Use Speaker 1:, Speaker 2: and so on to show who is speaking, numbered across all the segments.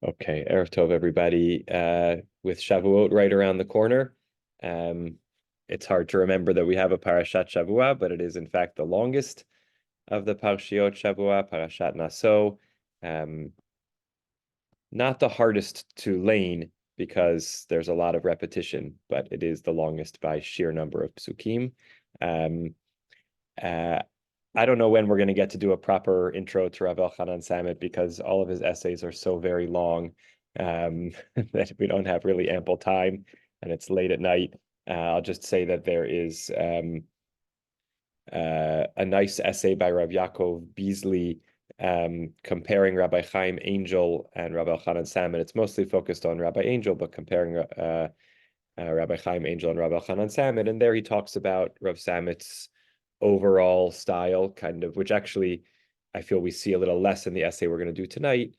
Speaker 1: Okay, Erev Tov, everybody. With Shavuot right around the corner, um, it's hard to remember that we have a Parashat Shavua, but it is in fact the longest of the Parshiot Shavua, Parashat Nasso. Um, Not the hardest to learn because there's a lot of repetition, but it is the longest by sheer number of psukim. Um, uh, I don't know when we're going to get to do a proper intro to Rav Elchanan Samet because all of his essays are so very long that we don't have really ample time, and it's late at night. I'll just say that there is a nice essay by Rav Yaakov Beasley comparing Rabbi Chaim Angel and Rav Elchanan Samet. It's mostly focused on Rabbi Angel, but comparing Rabbi Chaim Angel and Rabbi Elchanan Samet. And there he talks about Rav Samet's overall style, kind of, which actually I feel we see a little less in the essay we're going to do tonight.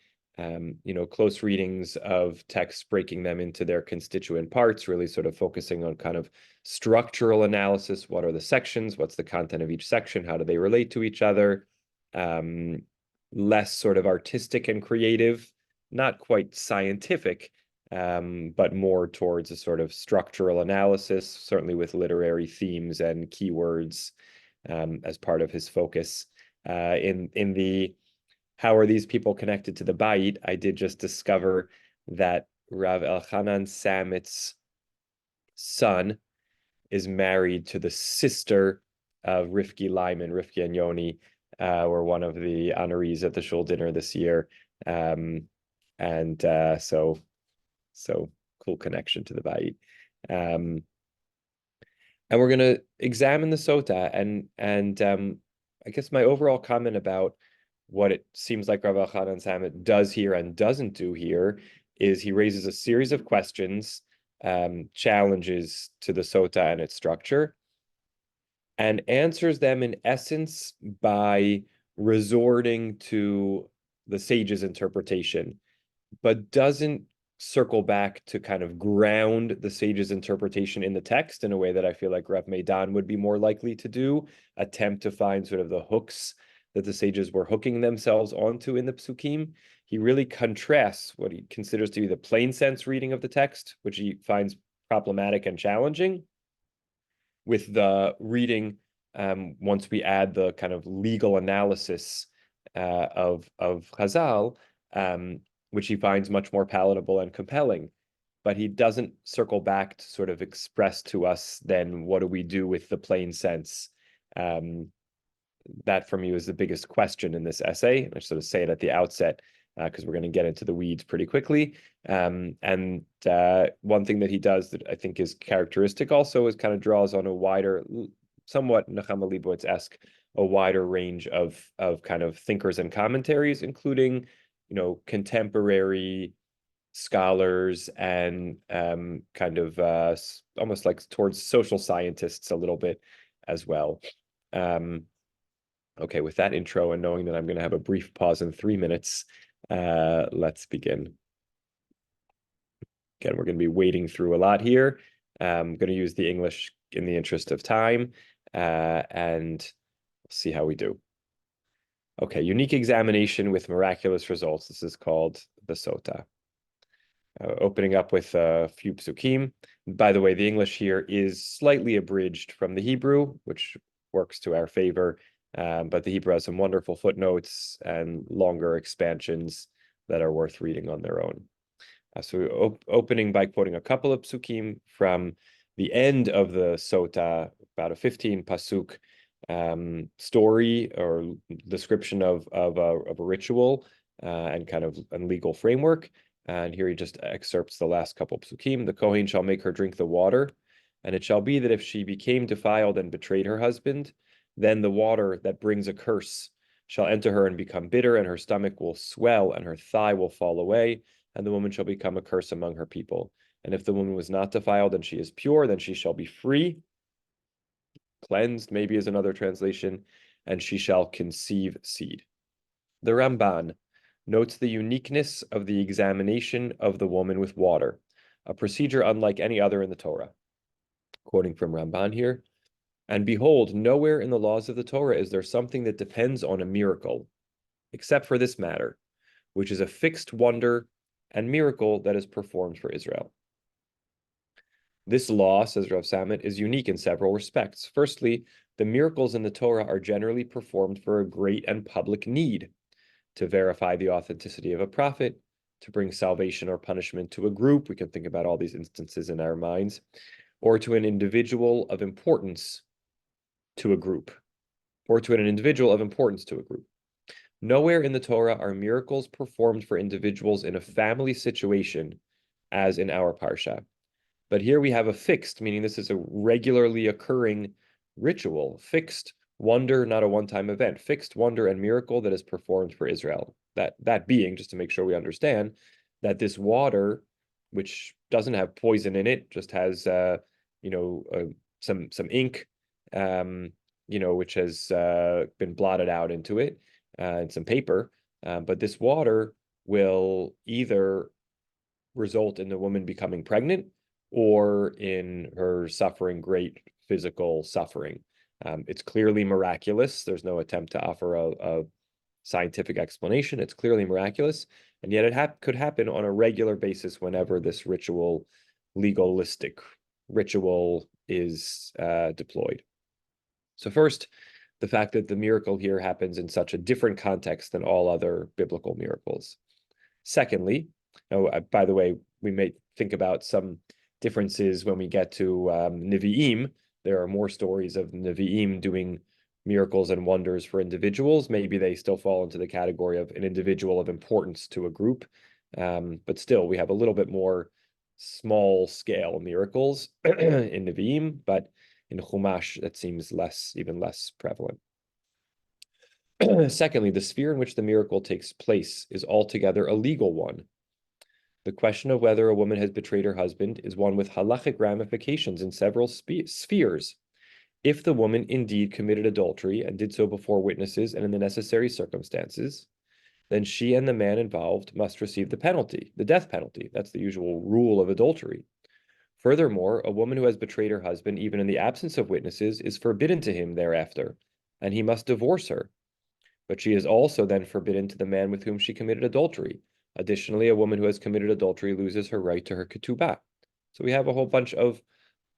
Speaker 1: Close readings of texts, breaking them into their constituent parts, really sort of focusing on kind of structural analysis. What are the sections? What's the content of each section? How do they relate to each other? Less sort of artistic and creative, not quite scientific, but more towards a sort of structural analysis, certainly with literary themes and keywords as part of his focus. In the how are these people connected to the Bayit, I did just discover that Rav Elchanan Samet's son is married to the sister of Rifki Lyman. Rifki and Yoni were one of the honorees at the shul dinner this year. So cool connection to the Bayit. And we're going to examine the Sota and I guess my overall comment about what it seems like Rav Elchanan Samet does here and doesn't do here is he raises a series of questions, challenges to the Sota and its structure, and answers them in essence by resorting to the sage's interpretation, but doesn't circle back to kind of ground the sage's interpretation in the text in a way that I feel like Rav Meidan would be more likely to do, attempt to find sort of the hooks that the sages were hooking themselves onto in the psukim. He really contrasts what he considers to be the plain sense reading of the text, which he finds problematic and challenging, with the reading once we add the kind of legal analysis of Chazal, which he finds much more palatable and compelling. But he doesn't circle back to sort of express to us then what do we do with the plain sense. That for me was the biggest question in this essay. I sort of say it at the outset because we're going to get into the weeds pretty quickly. And one thing that he does that I think is characteristic also is kind of draws on a wider, somewhat Nechama Leibowitz-esque, a wider range of kind of thinkers and commentaries, including, contemporary scholars and kind of almost like towards social scientists a little bit as well. Okay, with that intro and knowing that I'm going to have a brief pause in 3 minutes, let's begin. Again, we're going to be wading through a lot here. I'm going to use the English in the interest of time, and we'll see how we do. Okay, unique examination with miraculous results. This is called the Sota. Opening up with a few psukim. By the way, the English here is slightly abridged from the Hebrew, which works to our favor. But the Hebrew has some wonderful footnotes and longer expansions that are worth reading on their own. So opening by quoting a couple of psukim from the end of the Sota, about a 15 pasuk story or description of a ritual and kind of a legal framework. And here he just excerpts the last couple psukim. The Kohen shall make her drink the water, and it shall be that if she became defiled and betrayed her husband, then the water that brings a curse shall enter her and become bitter, and her stomach will swell, and her thigh will fall away, and the woman shall become a curse among her people. And if the woman was not defiled and she is pure, then she shall be free, cleansed, maybe is another translation, and she shall conceive seed. The Ramban notes the uniqueness of the examination of the woman with water, a procedure unlike any other in the Torah. Quoting from Ramban here, and behold, nowhere in the laws of the Torah is there something that depends on a miracle, except for this matter, which is a fixed wonder and miracle that is performed for Israel. This law, says Rav Samet, is unique in several respects. Firstly, the miracles in the Torah are generally performed for a great and public need, to verify the authenticity of a prophet, to bring salvation or punishment to a group. We can think about all these instances in our minds, or to an individual of importance to a group, Nowhere in the Torah are miracles performed for individuals in a family situation, as in our Parashah. But here we have a fixed, meaning this is a regularly occurring ritual, fixed wonder, not a one-time event, fixed wonder and miracle that is performed for Israel. That being, just to make sure we understand, that this water, which doesn't have poison in it, just has some ink, which has been blotted out into it, and some paper. But this water will either result in the woman becoming pregnant or in her suffering great physical suffering. It's clearly miraculous. There's no attempt to offer a scientific explanation. It's clearly miraculous, and yet it could happen on a regular basis whenever this legalistic ritual is deployed. So first, the fact that the miracle here happens in such a different context than all other biblical miracles. Secondly, by the way, we may think about some differences when we get to Nevi'im. There are more stories of Nevi'im doing miracles and wonders for individuals. Maybe they still fall into the category of an individual of importance to a group. But still, we have a little bit more small-scale miracles in Nevi'im, but in Chumash, that seems even less prevalent. Secondly, the sphere in which the miracle takes place is altogether a legal one. The question of whether a woman has betrayed her husband is one with halachic ramifications in several spheres. If the woman indeed committed adultery and did so before witnesses and in the necessary circumstances, then she and the man involved must receive the penalty, the death penalty. That's the usual rule of adultery. Furthermore, a woman who has betrayed her husband, even in the absence of witnesses, is forbidden to him thereafter, and he must divorce her. But she is also then forbidden to the man with whom she committed adultery. Additionally, a woman who has committed adultery loses her right to her ketubah. So we have a whole bunch of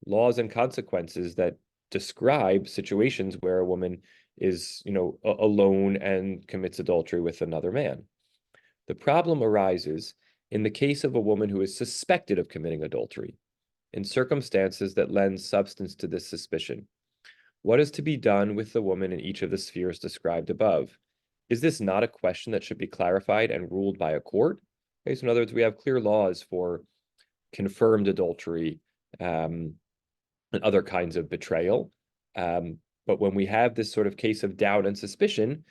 Speaker 1: laws and consequences that describe situations where a woman is, alone and commits adultery with another man. The problem arises in the case of a woman who is suspected of committing adultery, in circumstances that lend substance to this suspicion. What is to be done with the woman in each of the spheres described above? Is this not a question that should be clarified and ruled by a court? Okay, so in other words, we have clear laws for confirmed adultery and other kinds of betrayal. But when we have this sort of case of doubt and suspicion,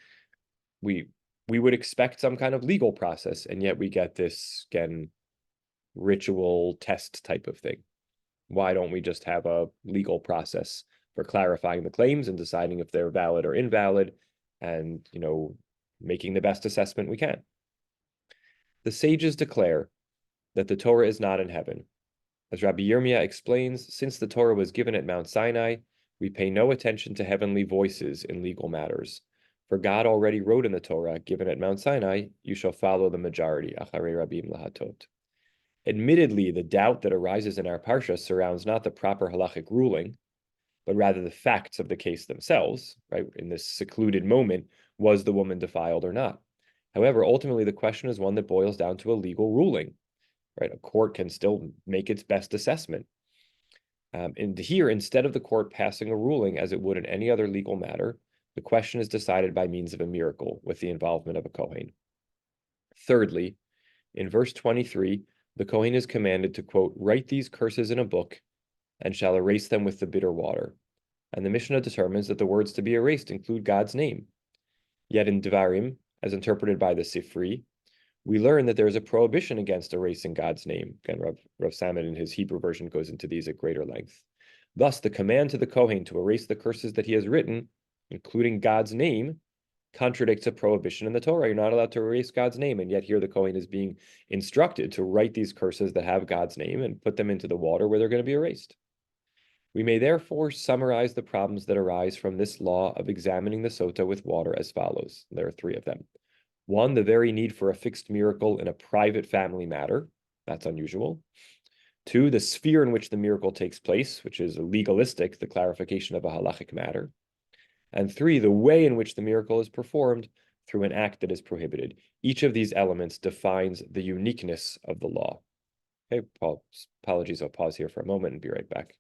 Speaker 1: we would expect some kind of legal process, and yet we get this, again, ritual test type of thing. Why don't we just have a legal process for clarifying the claims and deciding if they're valid or invalid, and making the best assessment we can? The sages declare that the Torah is not in heaven. As Rabbi Yirmiyah explains, since the Torah was given at Mount Sinai, we pay no attention to heavenly voices in legal matters. For God already wrote in the Torah, given at Mount Sinai, you shall follow the majority, acharei rabim lahatot. Admittedly, the doubt that arises in our parsha surrounds not the proper halachic ruling, but rather the facts of the case themselves, right? In this secluded moment, was the woman defiled or not? However, ultimately, the question is one that boils down to a legal ruling, right? A court can still make its best assessment. And here, instead of the court passing a ruling as it would in any other legal matter, the question is decided by means of a miracle with the involvement of a Kohen. Thirdly, in verse 23, the Kohen is commanded to, quote, write these curses in a book and shall erase them with the bitter water. And the Mishnah determines that the words to be erased include God's name. Yet in Devarim, as interpreted by the Sifri, we learn that there is a prohibition against erasing God's name. Again, Rav Samet in his Hebrew version goes into these at greater length. Thus, the command to the Kohen to erase the curses that he has written, including God's name, contradicts a prohibition in the Torah. You're not allowed to erase God's name, and yet here the Kohen is being instructed to write these curses that have God's name and put them into the water where they're going to be erased. We may therefore summarize the problems that arise from this law of examining the sota with water as follows. There are three of them. One, the very need for a fixed miracle in a private family matter. That's unusual. Two, the sphere in which the miracle takes place, which is legalistic, the clarification of a halachic matter. And three, the way in which the miracle is performed through an act that is prohibited. Each of these elements defines the uniqueness of the law. Okay, apologies, I'll pause here for a moment and be right back.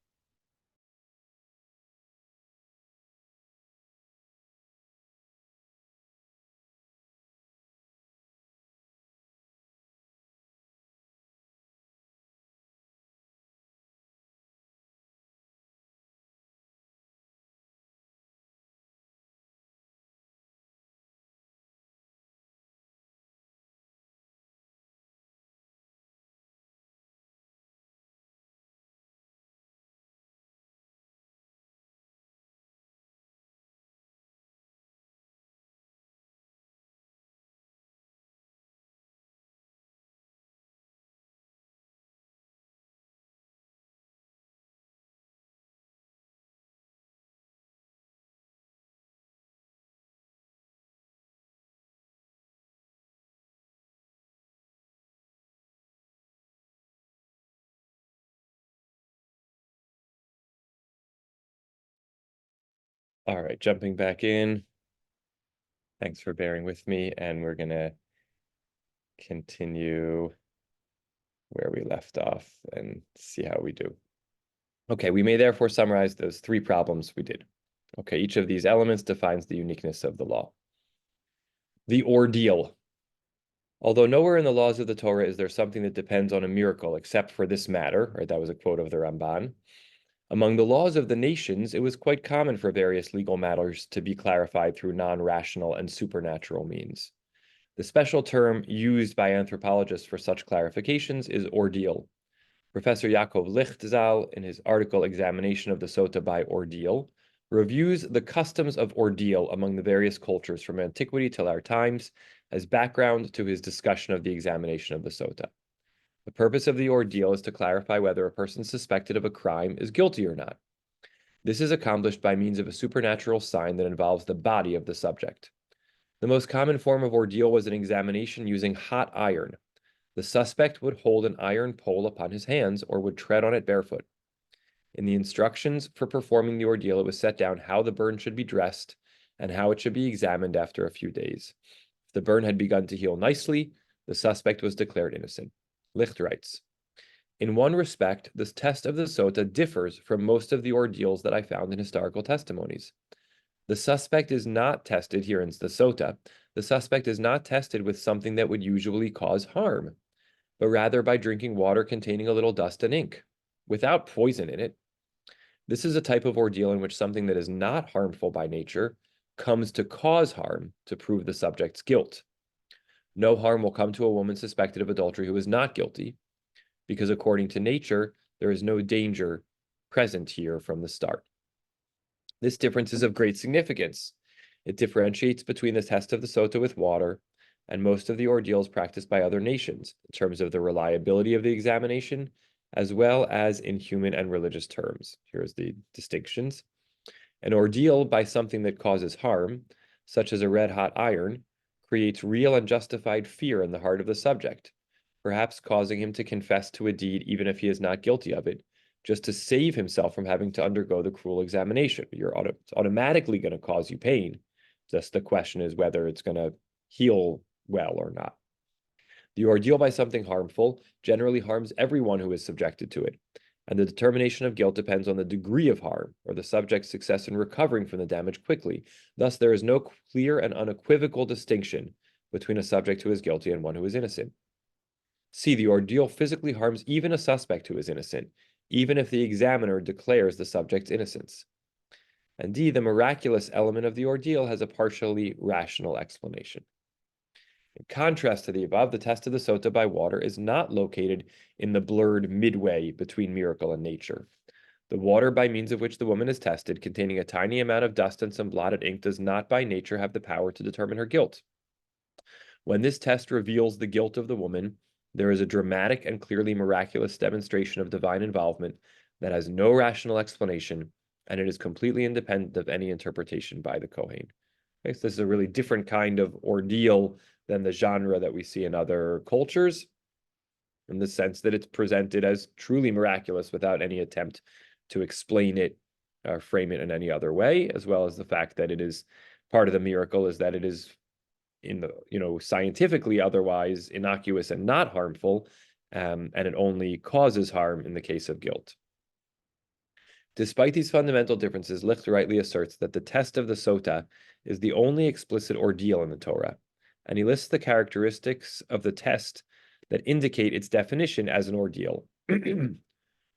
Speaker 1: All right, jumping back in. Thanks for bearing with me, and we're gonna continue where we left off and see how we do. Okay, we may therefore summarize those three problems we did. Okay, each of these elements defines the uniqueness of the law. The ordeal. Although nowhere in the laws of the Torah is there something that depends on a miracle except for this matter, right? That was a quote of the Ramban. Among the laws of the nations, it was quite common for various legal matters to be clarified through non-rational and supernatural means. The special term used by anthropologists for such clarifications is ordeal. Professor Yaakov Licht Zal, in his article Examination of the Sota by Ordeal, reviews the customs of ordeal among the various cultures from antiquity till our times as background to his discussion of the examination of the Sota. The purpose of the ordeal is to clarify whether a person suspected of a crime is guilty or not. This is accomplished by means of a supernatural sign that involves the body of the subject. The most common form of ordeal was an examination using hot iron. The suspect would hold an iron pole upon his hands or would tread on it barefoot. In the instructions for performing the ordeal, it was set down how the burn should be dressed and how it should be examined after a few days. If the burn had begun to heal nicely, the suspect was declared innocent. Licht writes, in one respect, this test of the Sota differs from most of the ordeals that I found in historical testimonies. The suspect is not tested, here in the Sota, the suspect is not tested with something that would usually cause harm, but rather by drinking water containing a little dust and ink, without poison in it. This is a type of ordeal in which something that is not harmful by nature comes to cause harm to prove the subject's guilt. No harm will come to a woman suspected of adultery who is not guilty, because according to nature, there is no danger present here from the start. This difference is of great significance. It differentiates between the test of the Sota with water and most of the ordeals practiced by other nations in terms of the reliability of the examination, as well as in human and religious terms. Here's the distinctions. An ordeal by something that causes harm, such as a red-hot iron, creates real and justified fear in the heart of the subject, perhaps causing him to confess to a deed even if he is not guilty of it, just to save himself from having to undergo the cruel examination. It's automatically going to cause you pain. Just the question is whether it's going to heal well or not. The ordeal by something harmful generally harms everyone who is subjected to it, and the determination of guilt depends on the degree of harm or the subject's success in recovering from the damage quickly. Thus, there is no clear and unequivocal distinction between a subject who is guilty and one who is innocent. C, the ordeal physically harms even a suspect who is innocent, even if the examiner declares the subject's innocence. And D, the miraculous element of the ordeal has a partially rational explanation. In contrast to the above, the test of the Sota by water is not located in the blurred midway between miracle and nature. The water by means of which the woman is tested, containing a tiny amount of dust and some blotted ink, does not by nature have the power to determine her guilt. When this test reveals the guilt of the woman, there is a dramatic and clearly miraculous demonstration of divine involvement that has no rational explanation, and it is completely independent of any interpretation by the Kohen. Okay, so this is a really different kind of ordeal than the genre that we see in other cultures, in the sense that it's presented as truly miraculous without any attempt to explain it or frame it in any other way, as well as the fact that it is part of the miracle is that it is in the, scientifically otherwise innocuous and not harmful, and it only causes harm in the case of guilt. Despite these fundamental differences, Licht rightly asserts that the test of the sota is the only explicit ordeal in the Torah, and he lists the characteristics of the test that indicate its definition as an ordeal.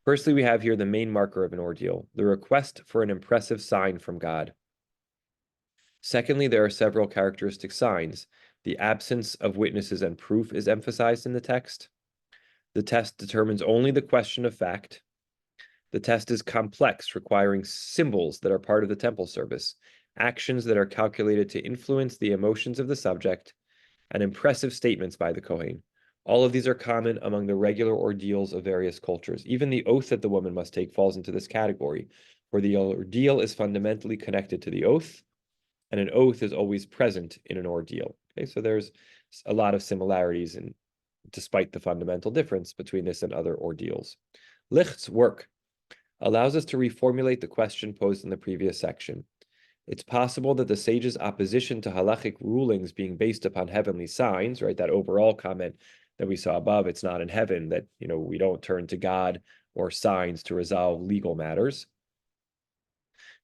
Speaker 1: Firstly, we have here the main marker of an ordeal, the request for an impressive sign from God. Secondly, there are several characteristic signs. The absence of witnesses and proof is emphasized in the text. The test determines only the question of fact. The test is complex, requiring symbols that are part of the temple service, actions that are calculated to influence the emotions of the subject, and impressive statements by the Kohen. All of these are common among the regular ordeals of various cultures. Even the oath that the woman must take falls into this category, for the ordeal is fundamentally connected to the oath, and an oath is always present in an ordeal. Okay, so there's a lot of similarities, and despite the fundamental difference between this and other ordeals. Licht's work allows us to reformulate the question posed in the previous section. It's possible that the sage's opposition to halachic rulings being based upon heavenly signs, right, that overall comment that we saw above, it's not in heaven, that, we don't turn to God or signs to resolve legal matters,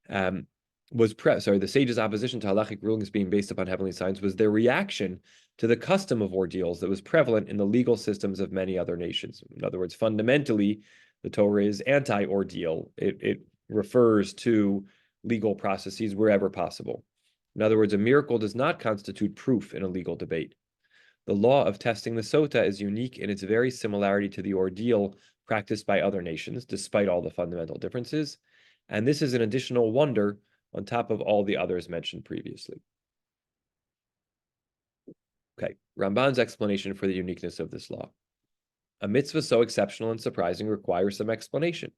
Speaker 1: the sage's opposition to halachic rulings being based upon heavenly signs was their reaction to the custom of ordeals that was prevalent in the legal systems of many other nations. In other words, fundamentally, the Torah is anti-ordeal. It refers to legal processes wherever possible. In other words, a miracle does not constitute proof in a legal debate. The law of testing the sota is unique in its very similarity to the ordeal practiced by other nations, despite all the fundamental differences. And this is an additional wonder on top of all the others mentioned previously. Okay, Ramban's explanation for the uniqueness of this law. A mitzvah so exceptional and surprising requires some explanation.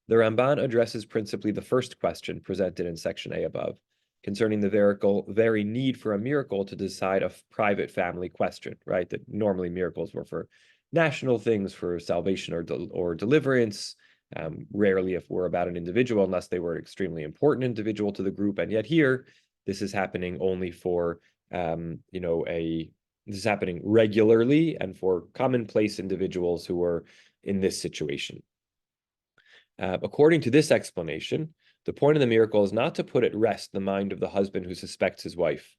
Speaker 1: The Ramban addresses principally the first question presented in section A above, concerning the very need for a miracle to decide a private family question, right? That normally miracles were for national things, for salvation or deliverance, rarely if we're about an individual, unless they were an extremely important individual to the group. And yet here, this is happening only for, this is happening regularly and for commonplace individuals who are in this situation. According to this explanation, the point of the miracle is not to put at rest the mind of the husband who suspects his wife,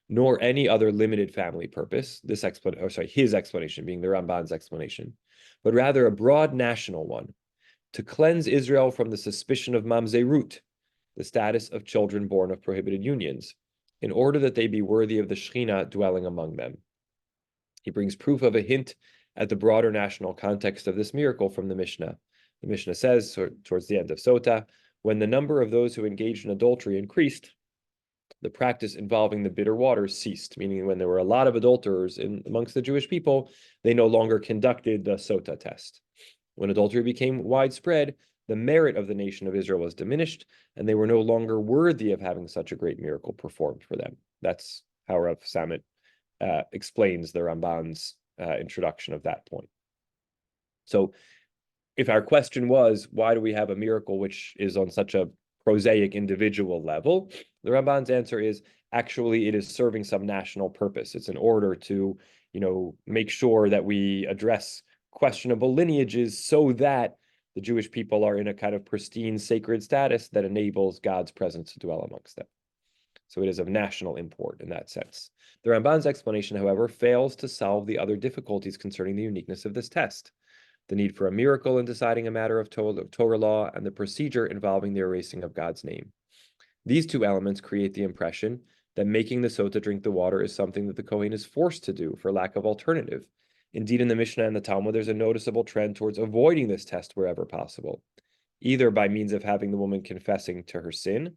Speaker 1: nor any other limited family purpose, his explanation being the Ramban's explanation, but rather a broad national one, to cleanse Israel from the suspicion of mamzerut, the status of children born of prohibited unions, in order that they be worthy of the Shekhinah dwelling among them. He brings proof of a hint at the broader national context of this miracle from the Mishnah. The Mishnah says, towards the end of Sota, when the number of those who engaged in adultery increased, the practice involving the bitter waters ceased, meaning when there were a lot of adulterers amongst the Jewish people, they no longer conducted the Sota test. When adultery became widespread, the merit of the nation of Israel was diminished, and they were no longer worthy of having such a great miracle performed for them. That's how Rav Samet explains the Ramban's introduction of that point. So if our question was, why do we have a miracle which is on such a prosaic individual level, the Ramban's answer is, actually, it is serving some national purpose. It's in order to, make sure that we address questionable lineages so that the Jewish people are in a kind of pristine, sacred status that enables God's presence to dwell amongst them. So it is of national import in that sense. The Ramban's explanation, however, fails to solve the other difficulties concerning the uniqueness of this test: the need for a miracle in deciding a matter of Torah law, and the procedure involving the erasing of God's name. These two elements create the impression that making the sota drink the water is something that the Kohen is forced to do for lack of alternative. Indeed, in the Mishnah and the Talmud, there's a noticeable trend towards avoiding this test wherever possible, either by means of having the woman confessing to her sin,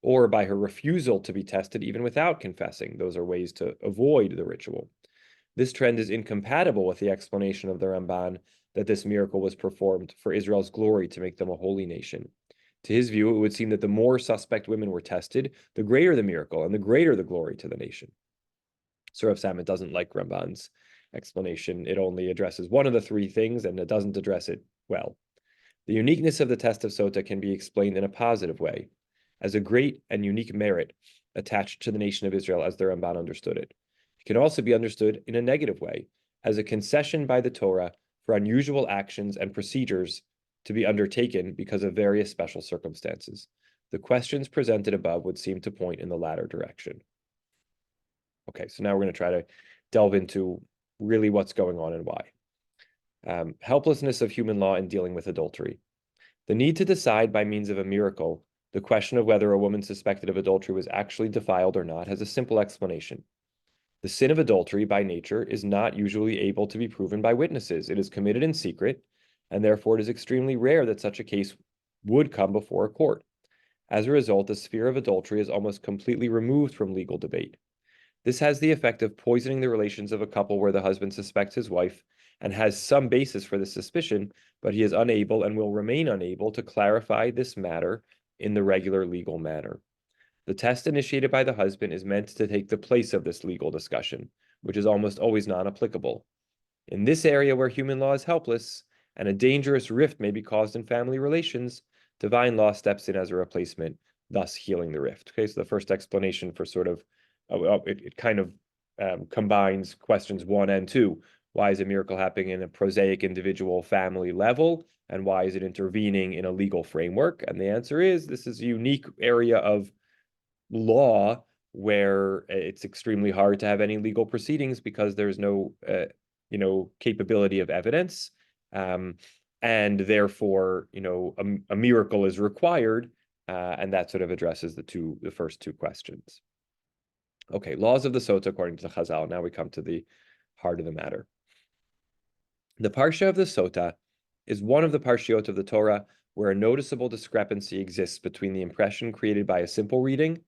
Speaker 1: or by her refusal to be tested even without confessing. Those are ways to avoid the ritual. This trend is incompatible with the explanation of the Ramban that this miracle was performed for Israel's glory to make them a holy nation. To his view, it would seem that the more suspect women were tested, the greater the miracle and the greater the glory to the nation. So Rav Samet doesn't like Ramban's explanation. It only addresses one of the three things, and it doesn't address it well. The uniqueness of the test of Sota can be explained in a positive way, as a great and unique merit attached to the nation of Israel as the Ramban understood it. It can also be understood in a negative way, as a concession by the Torah for unusual actions and procedures to be undertaken because of various special circumstances. The questions presented above would seem to point in the latter direction. Okay, so now we're going to try to delve into really what's going on and why. Helplessness of human law in dealing with adultery. The need to decide by means of a miracle the question of whether a woman suspected of adultery was actually defiled or not has a simple explanation. The sin of adultery by nature is not usually able to be proven by witnesses. It is committed in secret, and therefore it is extremely rare that such a case would come before a court. As a result, the sphere of adultery is almost completely removed from legal debate. This has the effect of poisoning the relations of a couple where the husband suspects his wife and has some basis for this suspicion, but he is unable and will remain unable to clarify this matter in the regular legal manner. The test initiated by the husband is meant to take the place of this legal discussion, which is almost always non-applicable. In this area where human law is helpless and a dangerous rift may be caused in family relations, divine law steps in as a replacement, thus healing the rift. Okay, so the first explanation for sort of, it kind of combines questions 1 and 2. Why is a miracle happening in a prosaic individual family level? And why is it intervening in a legal framework? And the answer is this is a unique area of law where it's extremely hard to have any legal proceedings because there's no capability of evidence, and therefore a miracle is required, and that sort of addresses the first two questions. Okay, laws of the Sota according to the Chazal. Now we come to the heart of the matter. The Parsha of the Sota is one of the Parshiot of the Torah where a noticeable discrepancy exists between the impression created by a simple reading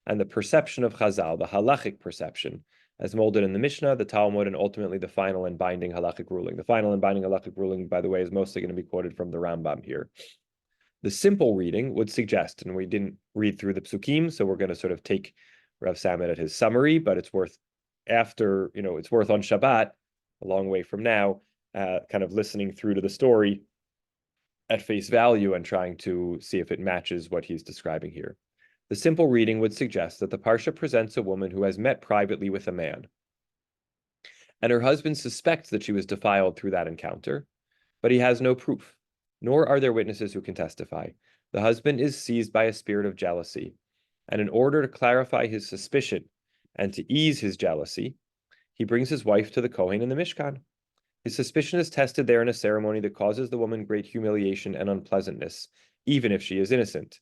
Speaker 1: and the perception of Chazal, the halachic perception, as molded in the Mishnah, the Talmud, and ultimately the final and binding halachic ruling. The final and binding halachic ruling, by the way, is mostly going to be quoted from the Rambam here. The simple reading would suggest, and we didn't read through the psukim, so we're going to sort of take Rav Samet at his summary, but it's worth it's worth on Shabbat, a long way from now, kind of listening through to the story at face value and trying to see if it matches what he's describing here. The simple reading would suggest that the Parsha presents a woman who has met privately with a man, and her husband suspects that she was defiled through that encounter, but he has no proof, nor are there witnesses who can testify. The husband is seized by a spirit of jealousy, and in order to clarify his suspicion and to ease his jealousy, he brings his wife to the Kohen in the Mishkan. His suspicion is tested there in a ceremony that causes the woman great humiliation and unpleasantness, even if she is innocent.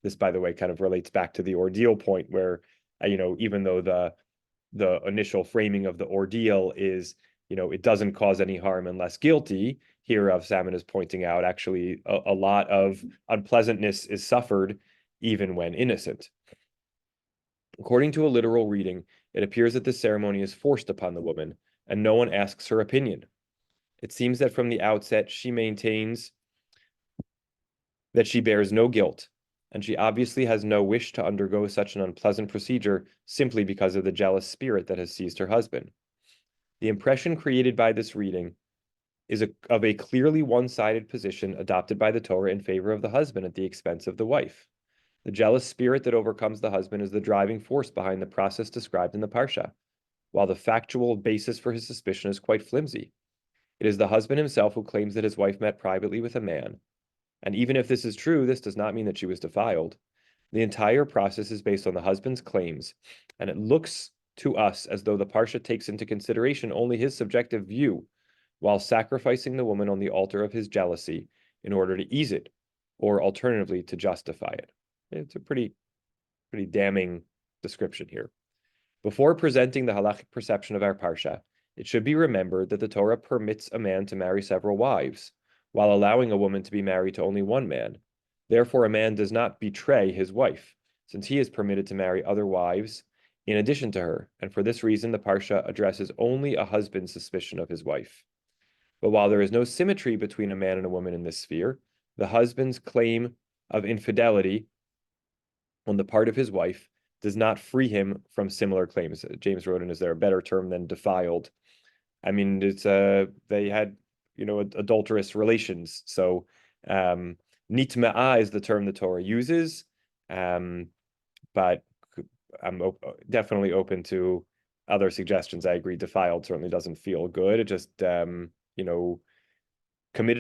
Speaker 1: This, by the way, kind of relates back to the ordeal point where, even though the initial framing of the ordeal is, it doesn't cause any harm unless guilty, here Rav Samet is pointing out actually a lot of unpleasantness is suffered even when innocent. According to a literal reading, it appears that this ceremony is forced upon the woman, and no one asks her opinion. It seems that from the outset she maintains that she bears no guilt, and she obviously has no wish to undergo such an unpleasant procedure simply because of the jealous spirit that has seized her husband. The impression created by this reading is of a clearly one-sided position adopted by the Torah in favor of the husband at the expense of the wife. The jealous spirit that overcomes the husband is the driving force behind the process described in the Parsha, while the factual basis for his suspicion is quite flimsy. It is the husband himself who claims that his wife met privately with a man, and even if this is true, this does not mean that she was defiled. The entire process is based on the husband's claims, and it looks to us as though the Parsha takes into consideration only his subjective view, while sacrificing the woman on the altar of his jealousy in order to ease it, or alternatively to justify it. It's a pretty damning description here. Before presenting the halachic perception of our Parsha, it should be remembered that the Torah permits a man to marry several wives, while allowing a woman to be married to only one man. Therefore, a man does not betray his wife, since he is permitted to marry other wives in addition to her, and for this reason the Parsha addresses only a husband's suspicion of his wife. But while there is no symmetry between a man and a woman in this sphere, the husband's claim of infidelity on the part of his wife does not free him from similar claims. James Roden, is there a better term than defiled? I mean, it's they had, adulterous relations. So nitma'a is the term the Torah uses, but I'm definitely open to other suggestions. I agree, defiled certainly doesn't feel good. It just committed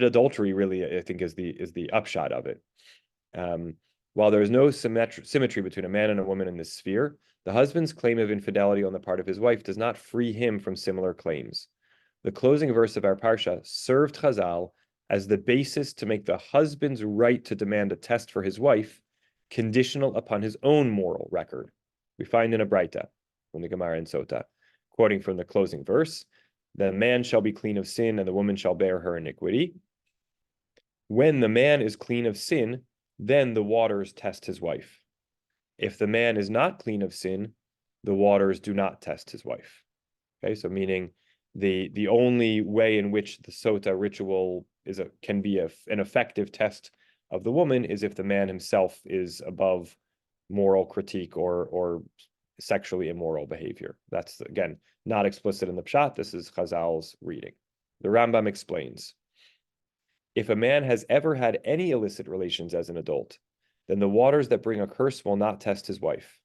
Speaker 1: adultery, really, I think, is the upshot of it. While there is no symmetry between a man and a woman in this sphere, the husband's claim of infidelity on the part of his wife does not free him from similar claims. The closing verse of our Parsha served Chazal as the basis to make the husband's right to demand a test for his wife conditional upon his own moral record. We find in a Braita, from the Gemara in Sota, quoting from the closing verse, the man shall be clean of sin and the woman shall bear her iniquity. When the man is clean of sin, then the waters test his wife. If the man is not clean of sin, the waters do not test his wife. Okay, so meaning the only way in which the Sota ritual can be an effective test of the woman is if the man himself is above moral critique or sexually immoral behavior. That's, again, not explicit in the Pshat. This is Chazal's reading. The Rambam explains, if a man has ever had any illicit relations as an adult, then the waters that bring a curse will not test his wife.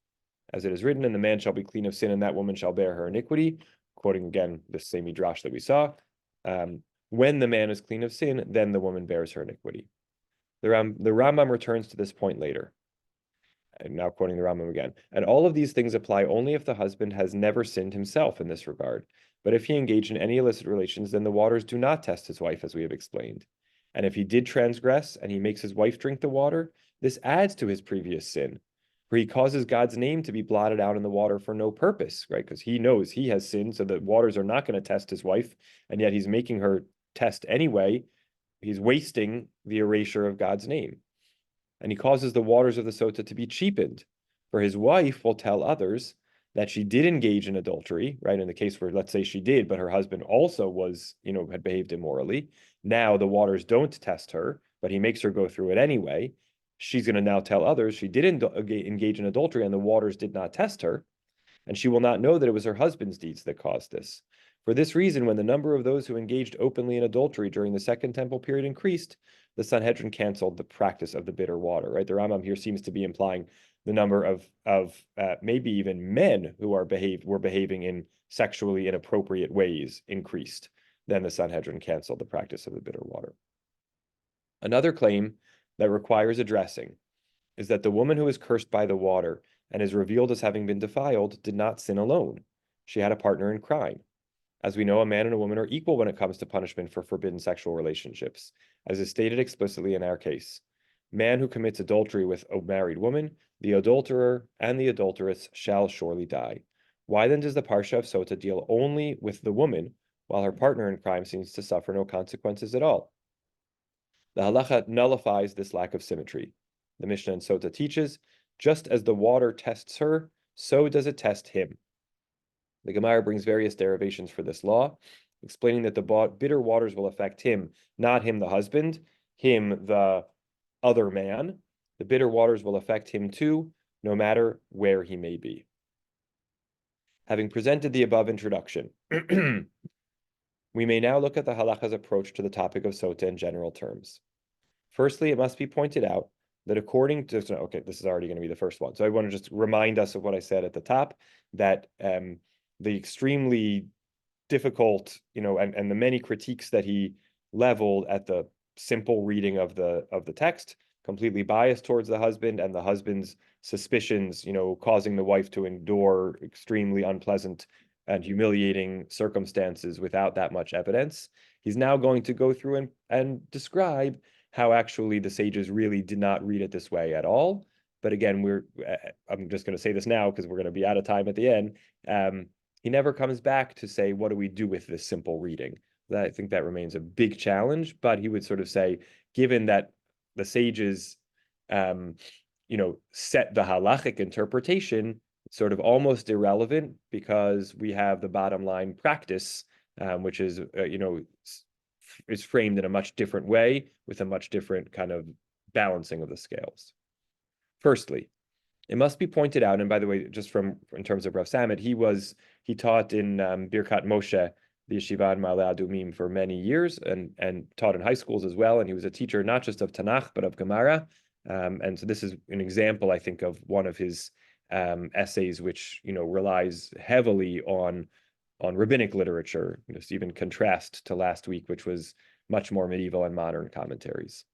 Speaker 1: As it is written, and the man shall be clean of sin, and that woman shall bear her iniquity, quoting again the same midrash that we saw. When the man is clean of sin, then the woman bears her iniquity. The Rambam returns to this point later. I'm now quoting the Rambam again. And all of these things apply only if the husband has never sinned himself in this regard. But if he engaged in any illicit relations, then the waters do not test his wife, as we have explained. And if he did transgress and he makes his wife drink the water, this adds to his previous sin, for he causes God's name to be blotted out in the water for no purpose, right? Because he knows he has sinned, so the waters are not going to test his wife, and yet he's making her test anyway. He's wasting the erasure of God's name. And he causes the waters of the Sota to be cheapened, for his wife will tell others that she did engage in adultery, right? In the case where, let's say she did, but her husband also was, had behaved immorally. Now the waters don't test her, but he makes her go through it anyway. She's going to now tell others she did engage in adultery and the waters did not test her. And she will not know that it was her husband's deeds that caused this. For this reason, when the number of those who engaged openly in adultery during the Second Temple period increased, the Sanhedrin canceled the practice of the bitter water, right? The Rambam here seems to be implying the number of maybe even men who were behaving in sexually inappropriate ways increased. Then the Sanhedrin canceled the practice of the bitter water. Another claim that requires addressing is that the woman who is cursed by the water and is revealed as having been defiled did not sin alone. She had a partner in crime. As we know, a man and a woman are equal when it comes to punishment for forbidden sexual relationships, as is stated explicitly in our case. Man who commits adultery with a married woman, the adulterer and the adulteress shall surely die. Why then does the Parsha of Sota deal only with the woman, while her partner in crime seems to suffer no consequences at all? The halacha nullifies this lack of symmetry. The Mishnah in Sota teaches, just as the water tests her, so does it test him. The Gemara brings various derivations for this law, explaining that the bitter waters will affect him, not him, the husband, him, the other man. The bitter waters will affect him too, no matter where he may be. Having presented the above introduction, we may now look at the halacha's approach to the topic of Sota in general terms. Firstly, it must be pointed out that according to, okay, this is already going to be the first one. So I want to just remind us of what I said at the top, that the extremely difficult, and the many critiques that he leveled at the simple reading of the text, completely biased towards the husband and the husband's suspicions, causing the wife to endure extremely unpleasant and humiliating circumstances without that much evidence. He's now going to go through and describe how actually the sages really did not read it this way at all. But again, I'm just going to say this now because we're going to be out of time at the end. He never comes back to say, what do we do with this simple reading? I think that remains a big challenge, but he would sort of say, given that the sages, set the halachic interpretation, it's sort of almost irrelevant because we have the bottom line practice, which is, is framed in a much different way with a much different kind of balancing of the scales. Firstly, it must be pointed out, and by the way, just in terms of Rav Samit, he taught in Birkat Moshe, the yeshiva in Ma'ale Adumim, for many years, and taught in high schools as well. And he was a teacher not just of Tanakh but of Gemara. And so this is an example, I think, of one of his essays, which relies heavily on rabbinic literature. Just even contrast to last week, which was much more medieval and modern commentaries.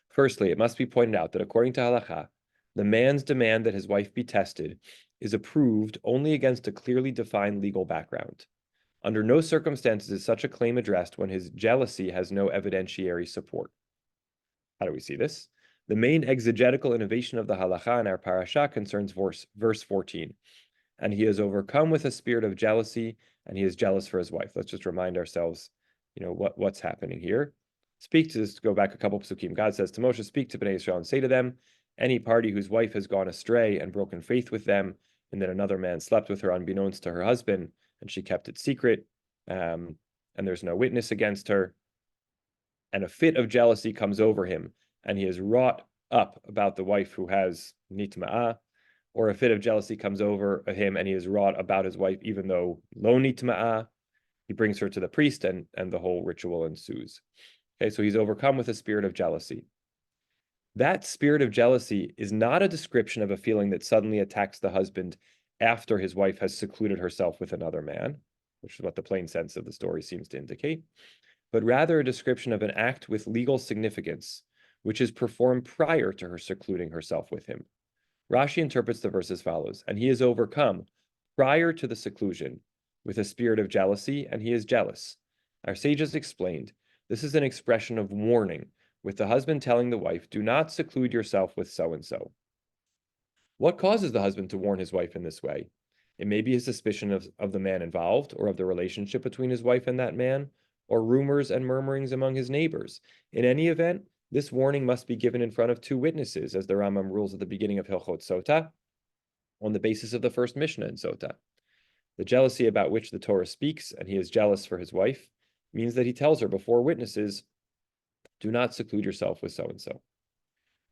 Speaker 1: Firstly, it must be pointed out that according to Halacha, the man's demand that his wife be tested is approved only against a clearly defined legal background. Under no circumstances is such a claim addressed when his jealousy has no evidentiary support. How do we see this? The main exegetical innovation of the Halacha in our Parashah concerns verse 14. And he is overcome with a spirit of jealousy, and he is jealous for his wife. Let's just remind ourselves, what's happening here. Go back a couple psukim. God says to Moshe, speak to Bnei Israel and say to them, any party whose wife has gone astray and broken faith with them, and that another man slept with her unbeknownst to her husband, and she kept it secret, and there's no witness against her, and a fit of jealousy comes over him, and he is wrought up about the wife who has nitma'ah, or a fit of jealousy comes over him, and he is wrought about his wife, even though lo nitma'ah, he brings her to the priest, and the whole ritual ensues. Okay, so he's overcome with a spirit of jealousy. That spirit of jealousy is not a description of a feeling that suddenly attacks the husband after his wife has secluded herself with another man, which is what the plain sense of the story seems to indicate, but rather a description of an act with legal significance, which is performed prior to her secluding herself with him. Rashi interprets the verse as follows, and he is overcome prior to the seclusion with a spirit of jealousy, and he is jealous. Our sages explained, this is an expression of warning, with the husband telling the wife, do not seclude yourself with so-and-so. What causes the husband to warn his wife in this way? It may be his suspicion of the man involved, or of the relationship between his wife and that man, or rumors and murmurings among his neighbors. In any event, this warning must be given in front of two witnesses, as the Rambam rules at the beginning of Hilchot Sota, on the basis of the first Mishnah in Sota. The jealousy about which the Torah speaks, and he is jealous for his wife, means that he tells her before witnesses, do not seclude yourself with so-and-so.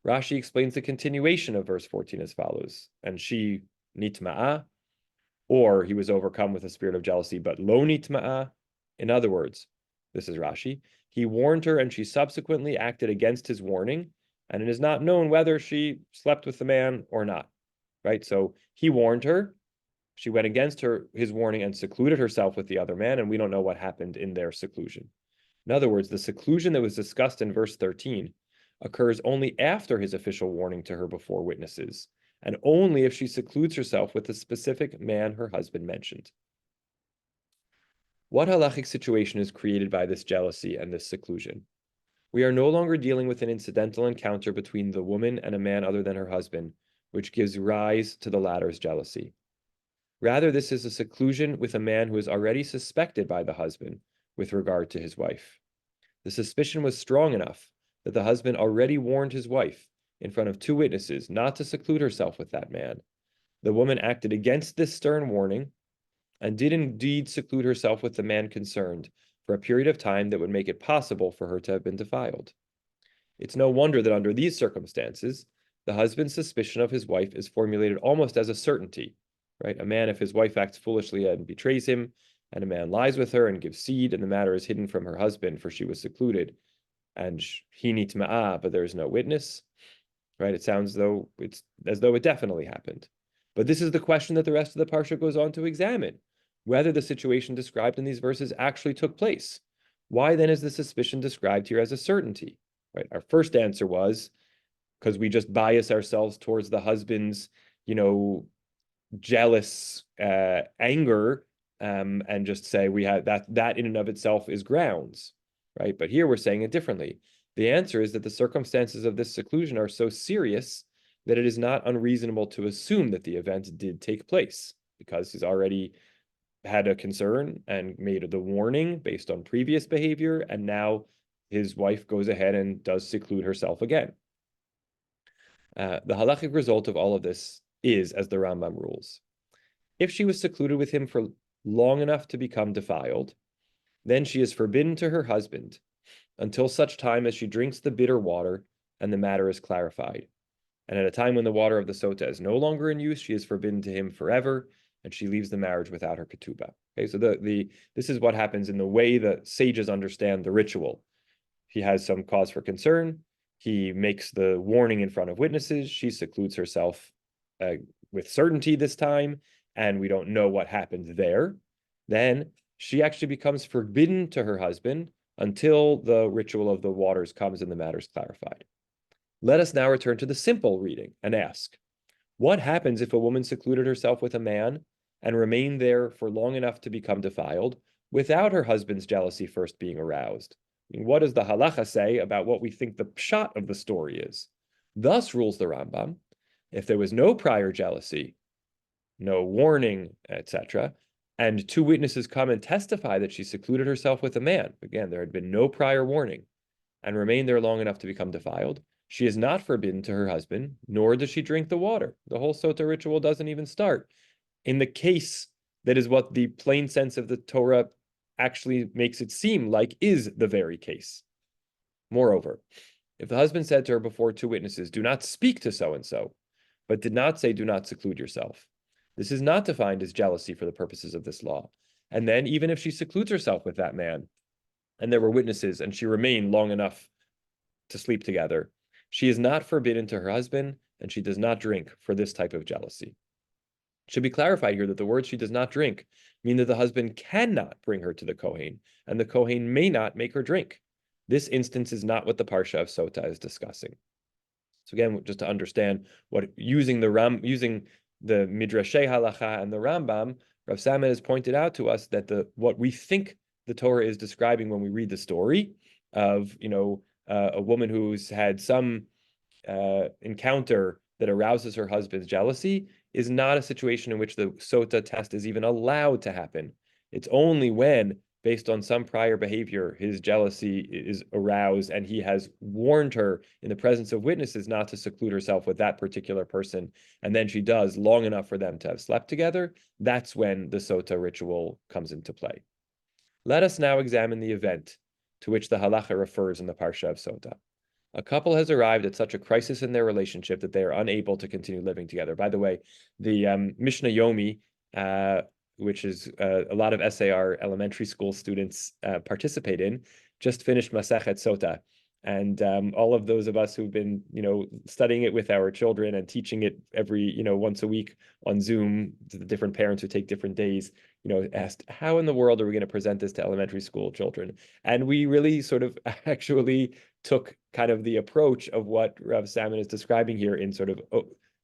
Speaker 1: Rashi explains the continuation of verse 14 as follows, and she nitma'ah, or he was overcome with a spirit of jealousy, but lo nitma'ah. In other words, this is Rashi, he warned her and she subsequently acted against his warning, and it is not known whether she slept with the man or not, right? So he warned her, she went against his warning and secluded herself with the other man, and we don't know what happened in their seclusion. In other words, the seclusion that was discussed in verse 13 occurs only after his official warning to her before witnesses, and only if she secludes herself with the specific man her husband mentioned. What halachic situation is created by this jealousy and this seclusion? We are no longer dealing with an incidental encounter between the woman and a man other than her husband, which gives rise to the latter's jealousy. Rather, this is a seclusion with a man who is already suspected by the husband with regard to his wife. The suspicion was strong enough that the husband already warned his wife in front of two witnesses not to seclude herself with that man. The woman acted against this stern warning and did indeed seclude herself with the man concerned for a period of time that would make it possible for her to have been defiled. It's no wonder that under these circumstances, the husband's suspicion of his wife is formulated almost as a certainty, right? A man, if his wife acts foolishly and betrays him, and a man lies with her and gives seed, and the matter is hidden from her husband, for she was secluded, and he needs ma'ah, but there is no witness, right? It sounds as though it definitely happened. But this is the question that the rest of the parsha goes on to examine, whether the situation described in these verses actually took place. Why then is the suspicion described here as a certainty, right? Our first answer was because we just bias ourselves towards the husband's, jealous anger, and just say we have that in and of itself is grounds, right? But here we're saying it differently. The answer is that the circumstances of this seclusion are so serious that it is not unreasonable to assume that the event did take place, because he's already had a concern and made the warning based on previous behavior, and now his wife goes ahead and does seclude herself again. The halachic result of all of this is, as the Rambam rules, if she was secluded with him for long enough to become defiled, then she is forbidden to her husband until such time as she drinks the bitter water and the matter is clarified. And at a time when the water of the sota is no longer in use, she is forbidden to him forever, and she leaves the marriage without her ketubah. Okay, so this is what happens in the way the sages understand the ritual. He has some cause for concern. He makes the warning in front of witnesses. She secludes herself with certainty this time, and we don't know what happened there. Then she actually becomes forbidden to her husband until the ritual of the waters comes and the matter is clarified. Let us now return to the simple reading and ask, what happens if a woman secluded herself with a man and remained there for long enough to become defiled without her husband's jealousy first being aroused? I mean, what does the halacha say about what we think the pshat of the story is? Thus rules the Rambam, if there was no prior jealousy, no warning, etc., and two witnesses come and testify that she secluded herself with a man, again, there had been no prior warning, and remained there long enough to become defiled, she is not forbidden to her husband, nor does she drink the water. The whole sota ritual doesn't even start. In the case that is what the plain sense of the Torah actually makes it seem like is the very case. Moreover, if the husband said to her before two witnesses, do not speak to so-and-so, but did not say, do not seclude yourself, this is not defined as jealousy for the purposes of this law. And then even if she secludes herself with that man, and there were witnesses, and she remained long enough to sleep together, she is not forbidden to her husband, and she does not drink for this type of jealousy. It should be clarified here that the words she does not drink mean that the husband cannot bring her to the Kohen, and the Kohen may not make her drink. This instance is not what the Parsha of Sota is discussing. So again, just to understand what using the Midrashei Halacha and the Rambam, Rav Salmon has pointed out to us that what we think the Torah is describing when we read the story of a woman who's had some encounter that arouses her husband's jealousy is not a situation in which the sota test is even allowed to happen. It's only when, based on some prior behavior, his jealousy is aroused and he has warned her in the presence of witnesses not to seclude herself with that particular person, and then she does long enough for them to have slept together, that's when the sota ritual comes into play. Let us now examine the event to which the halacha refers in the Parsha of Sota. A couple has arrived at such a crisis in their relationship that they are unable to continue living together. By the way, the Mishnah Yomi, which is a lot of SAR elementary school students participate in, just finished Masechet Sota. And all of those of us who've been, studying it with our children and teaching it every, once a week on Zoom to the different parents who take different days, asked, how in the world are we going to present this to elementary school children? And we really sort of actually took kind of the approach of what Rav Salmon is describing here in sort of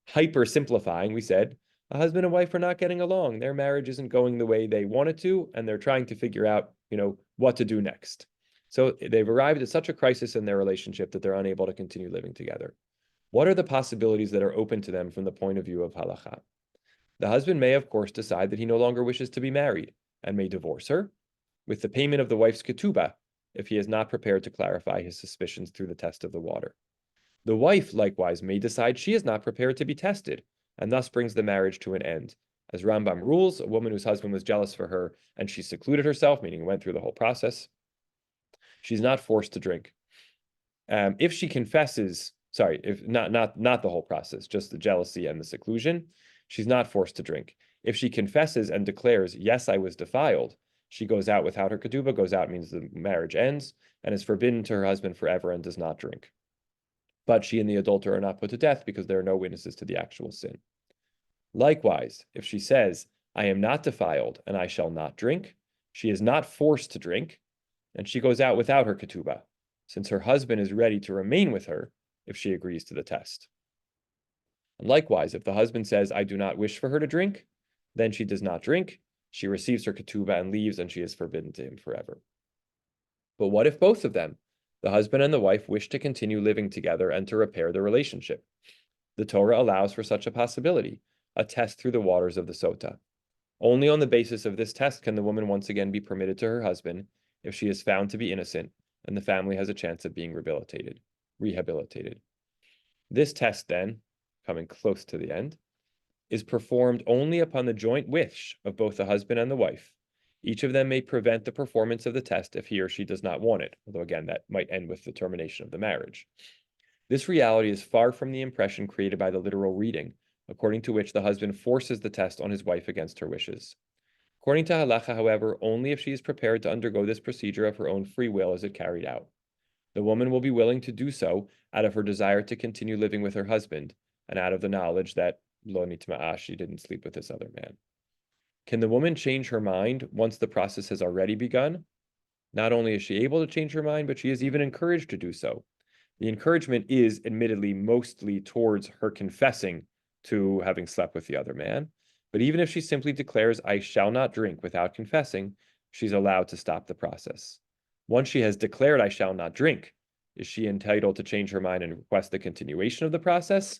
Speaker 1: hyper simplifying. We said, a husband and wife are not getting along. Their marriage isn't going the way they wanted to, and they're trying to figure out, what to do next. So they've arrived at such a crisis in their relationship that they're unable to continue living together. What are the possibilities that are open to them from the point of view of halakha? The husband may, of course, decide that he no longer wishes to be married and may divorce her with the payment of the wife's ketubah if he is not prepared to clarify his suspicions through the test of the water. The wife, likewise, may decide she is not prepared to be tested and thus brings the marriage to an end. As Rambam rules, a woman whose husband was jealous for her and she secluded herself, meaning went through the whole process, she's not forced to drink. If she confesses, if not the whole process, just the jealousy and the seclusion, she's not forced to drink. If she confesses and declares, yes, I was defiled, she goes out without her ketubah. Goes out means the marriage ends and is forbidden to her husband forever and does not drink. But she and the adulterer are not put to death because there are no witnesses to the actual sin. Likewise, if she says, I am not defiled and I shall not drink, she is not forced to drink, and she goes out without her ketubah, since her husband is ready to remain with her if she agrees to the test. And likewise, if the husband says, I do not wish for her to drink, then she does not drink, she receives her ketubah and leaves, and she is forbidden to him forever. But what if both of them, the husband and the wife, wish to continue living together and to repair the relationship? The Torah allows for such a possibility, a test through the waters of the sota. Only on the basis of this test can the woman once again be permitted to her husband if she is found to be innocent and the family has a chance of being rehabilitated. This test then, coming close to the end, is performed only upon the joint wish of both the husband and the wife. Each of them may prevent the performance of the test if he or she does not want it, although again, that might end with the termination of the marriage. This reality is far from the impression created by the literal reading, according to which the husband forces the test on his wife against her wishes. According to halacha, however, only if she is prepared to undergo this procedure of her own free will is it carried out. The woman will be willing to do so out of her desire to continue living with her husband, and out of the knowledge that lo nitma'ah, she didn't sleep with this other man. Can the woman change her mind once the process has already begun? Not only is she able to change her mind, but she is even encouraged to do so. The encouragement is admittedly mostly towards her confessing to having slept with the other man. But even if she simply declares, I shall not drink without confessing, she's allowed to stop the process. Once she has declared, I shall not drink, is she entitled to change her mind and request the continuation of the process?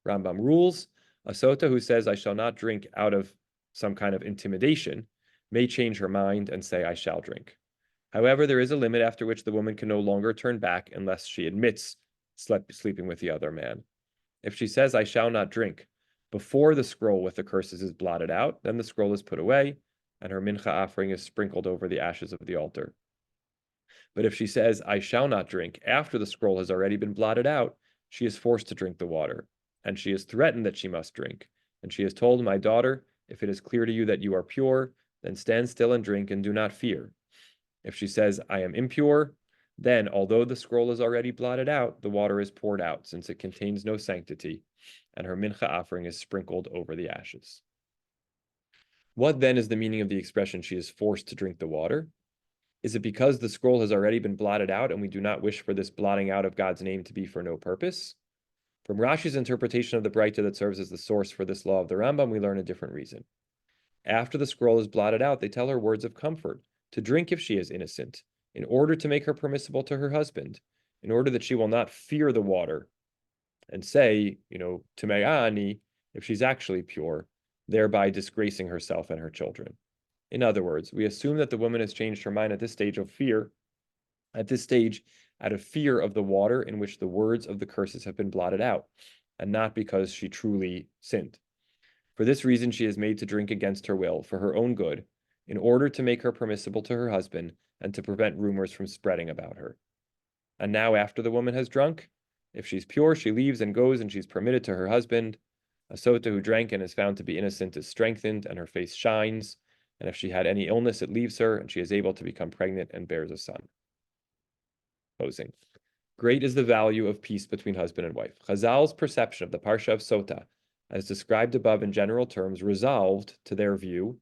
Speaker 1: Rambam rules, a sota who says, I shall not drink out of some kind of intimidation may change her mind and say, I shall drink. However, there is a limit after which the woman can no longer turn back unless she admits sleeping with the other man. If she says, I shall not drink, before the scroll with the curses is blotted out, then the scroll is put away, and her mincha offering is sprinkled over the ashes of the altar. But if she says, I shall not drink, after the scroll has already been blotted out, she is forced to drink the water, and she is threatened that she must drink. And she is told, my daughter, if it is clear to you that you are pure, then stand still and drink and do not fear. If she says, I am impure, then, although the scroll is already blotted out, the water is poured out, since it contains no sanctity, and her mincha offering is sprinkled over the ashes. What then is the meaning of the expression, she is forced to drink the water? Is it because the scroll has already been blotted out, and we do not wish for this blotting out of God's name to be for no purpose? From Rashi's interpretation of the Braita that serves as the source for this law of the Rambam, we learn a different reason. After the scroll is blotted out, they tell her words of comfort, to drink if she is innocent, in order to make her permissible to her husband, in order that she will not fear the water and say, Tume'ani, if she's actually pure, thereby disgracing herself and her children. In other words, we assume that the woman has changed her mind at this stage of fear, out of fear of the water in which the words of the curses have been blotted out, and not because she truly sinned. For this reason, she is made to drink against her will, for her own good, in order to make her permissible to her husband and to prevent rumors from spreading about her. And now, after the woman has drunk, if she's pure, she leaves and goes, and she's permitted to her husband. A sota who drank and is found to be innocent is strengthened, and her face shines. And if she had any illness, it leaves her, and she is able to become pregnant and bears a son. Closing. Great is the value of peace between husband and wife. Chazal's perception of the Parashah of Sota, as described above in general terms, resolved, to their view,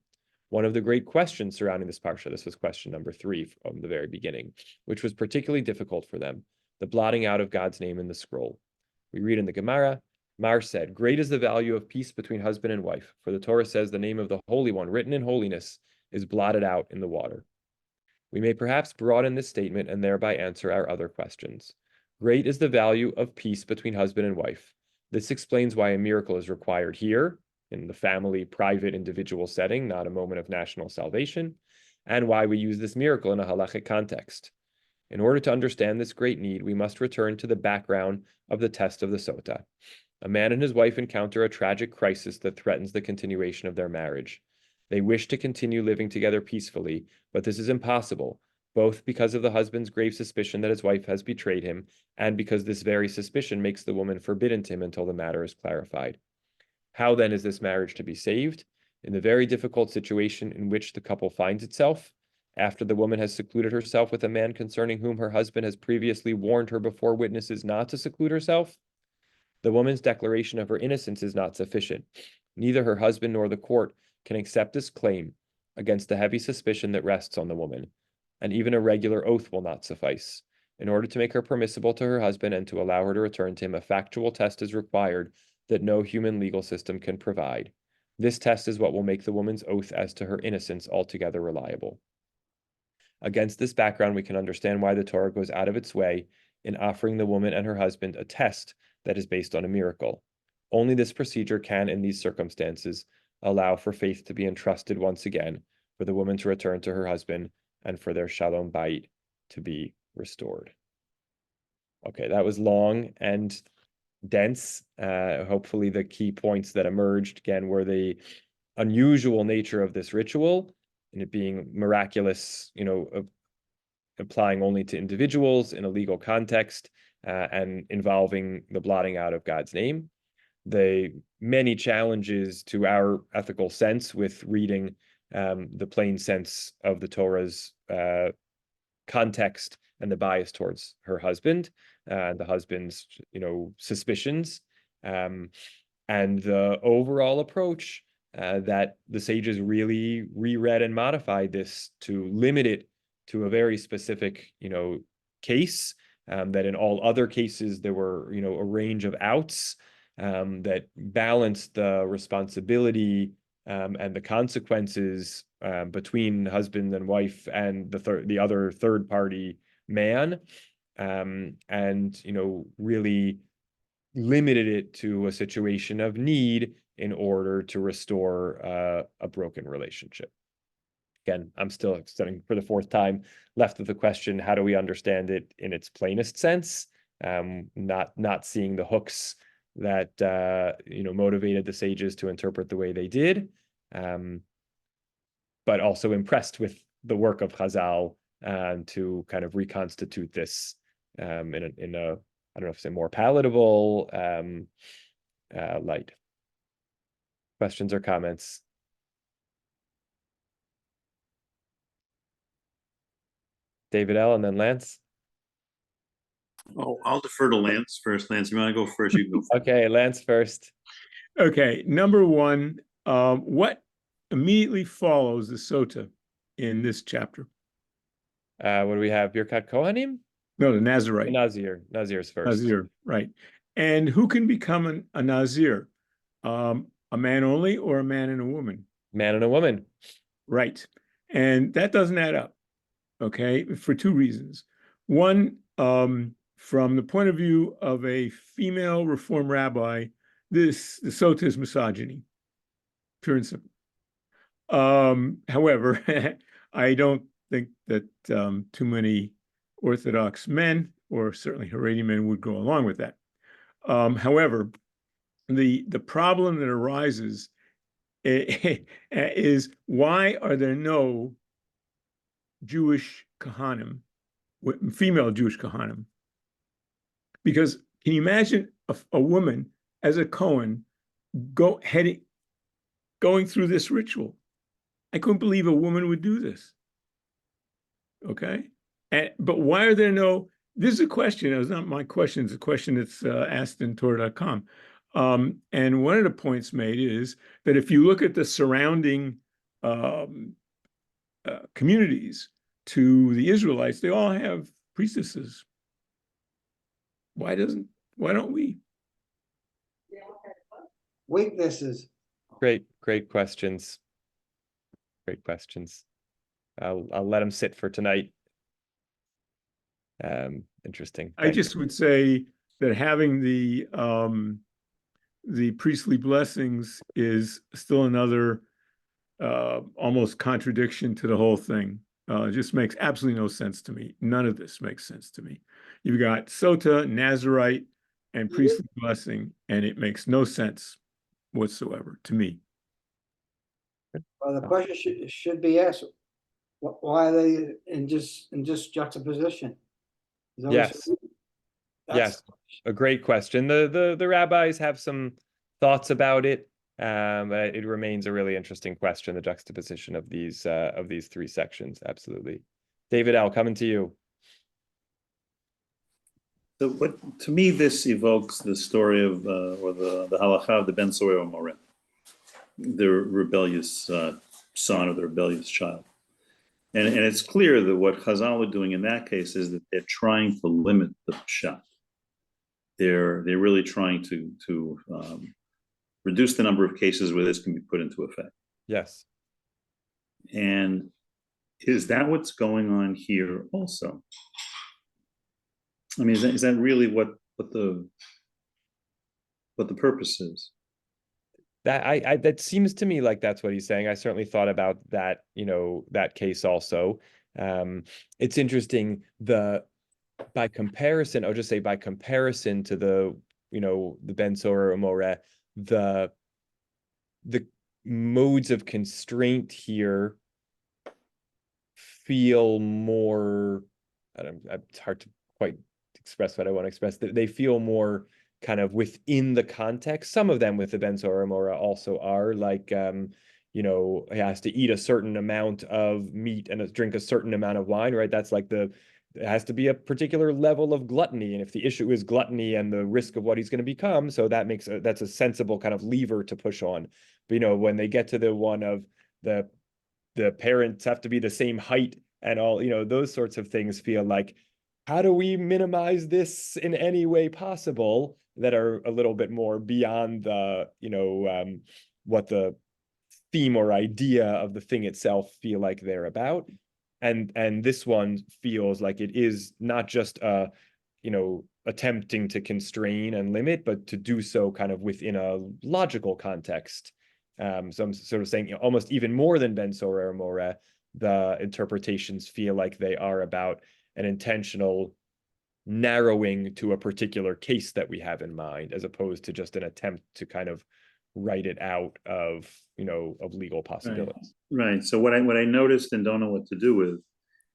Speaker 1: one of the great questions surrounding this parsha. This was question number 3 from the very beginning, which was particularly difficult for them, the blotting out of God's name in the scroll. We read in the Gemara, Mar said, great is the value of peace between husband and wife, for the Torah says the name of the Holy One, written in holiness, is blotted out in the water. We may perhaps broaden this statement and thereby answer our other questions. Great is the value of peace between husband and wife. This explains why a miracle is required here, in the family, private, individual setting, not a moment of national salvation, and why we use this miracle in a halachic context. In order to understand this great need, we must return to the background of the test of the sota. A man and his wife encounter a tragic crisis that threatens the continuation of their marriage. They wish to continue living together peacefully, but this is impossible, both because of the husband's grave suspicion that his wife has betrayed him, and because this very suspicion makes the woman forbidden to him until the matter is clarified. How then is this marriage to be saved? In the very difficult situation in which the couple finds itself, after the woman has secluded herself with a man concerning whom her husband has previously warned her before witnesses not to seclude herself, the woman's declaration of her innocence is not sufficient. Neither her husband nor the court can accept this claim against the heavy suspicion that rests on the woman, and even a regular oath will not suffice. In order to make her permissible to her husband and to allow her to return to him, a factual test is required that no human legal system can provide. This test is what will make the woman's oath as to her innocence altogether reliable. Against this background, we can understand why the Torah goes out of its way in offering the woman and her husband a test that is based on a miracle. Only this procedure can, in these circumstances, allow for faith to be entrusted once again, for the woman to return to her husband, and for their shalom bayit to be restored. Okay, that was long and dense. Hopefully the key points that emerged, again, were the unusual nature of this ritual, and it being miraculous, applying only to individuals in a legal context, and involving the blotting out of God's name. The many challenges to our ethical sense with reading the plain sense of the Torah's context and the bias towards her husband, the husband's, suspicions, and the overall approach that the sages really reread and modified this to limit it to a very specific, case. That in all other cases there were, a range of outs that balanced the responsibility and the consequences between husband and wife and the other third party man, and really limited it to a situation of need in order to restore a broken relationship. Again, I'm still studying for the fourth time, left with the question, how do we understand it in its plainest sense? Not seeing the hooks that motivated the sages to interpret the way they did, but also impressed with the work of Chazal to kind of reconstitute this in a I don't know if it's a more palatable light. Questions or comments? David L. and then Lance.
Speaker 2: Oh, I'll defer to Lance first. Lance, you want to go first? You can go first.
Speaker 1: Okay, Lance first.
Speaker 3: Okay, number one, what immediately follows the sota in this chapter?
Speaker 1: What do we have? Birkat Kohanim?
Speaker 3: No, the Nazirite.
Speaker 1: Nazir's first.
Speaker 3: Nazir, right. And who can become a Nazir? A man only or a man and a woman?
Speaker 1: Man and a woman.
Speaker 3: Right. And that doesn't add up, okay, for two reasons. One, from the point of view of a female Reform rabbi, the sota is misogyny, pure and simple. However, I don't think that too many Orthodox men, or certainly Haredi men, would go along with that. However, the problem that arises is, why are there no Jewish Kohanim, female Jewish Kohanim? Because can you imagine a woman as a Kohen going through this ritual? I couldn't believe a woman would do this. Okay, but why are there no? This is a question. It's not my question. It's a question that's asked in Torah.com. And one of the points made is that if you look at the surrounding communities to the Israelites, they all have priestesses. Why don't we?
Speaker 4: Weaknesses.
Speaker 1: Great questions. Great questions. I'll let them sit for tonight. Interesting.
Speaker 3: I just would say that having the priestly blessings is still another almost contradiction to the whole thing. It just makes absolutely no sense to me. None of this makes sense to me. You've got sota, Nazirite, and priestly blessing, and it makes no sense whatsoever to me.
Speaker 4: Well, the question should be asked: why are they in just juxtaposition?
Speaker 1: Yes. Yes, a great question. The rabbis have some thoughts about it. It remains a really interesting question, the juxtaposition of these three sections. Absolutely. David L., coming to you.
Speaker 2: So, to me, this evokes the story of, or the halacha of the Ben Soyer Moreh, the rebellious son or the rebellious child. And it's clear that what Chazal are doing in that case is that they're trying to limit the pshat. They're really trying to reduce the number of cases where this can be put into effect.
Speaker 1: Yes.
Speaker 2: And is that what's going on here also? I mean, is that really what the purpose is?
Speaker 1: That seems to me like that's what he's saying. I certainly thought about that, that case also. It's interesting, by comparison to the, the Ben Soyer Moreh, the modes of constraint here feel more, it's hard to quite express what I want to express. That they feel more kind of within the context. Some of them with the Ben Sora Mora also are like, you know, he has to eat a certain amount of meat and drink a certain amount of wine, right? That's like it has to be a particular level of gluttony. And if the issue is gluttony and the risk of what he's going to become, so that makes that's a sensible kind of lever to push on. But, you know, when they get to the one of the parents have to be the same height and all, you know, those sorts of things feel like, how do we minimize this in any way possible, that are a little bit more beyond the, you know, what the theme or idea of the thing itself feel like they're about. And this one feels like it is not just you know, attempting to constrain and limit, but to do so kind of within a logical context. So I'm sort of saying, you know, almost even more than Ben Sora or More, the interpretations feel like they are about an intentional narrowing to a particular case that we have in mind, as opposed to just an attempt to kind of write it out of, you know, of legal possibilities.
Speaker 2: Right. So what I noticed and don't know what to do with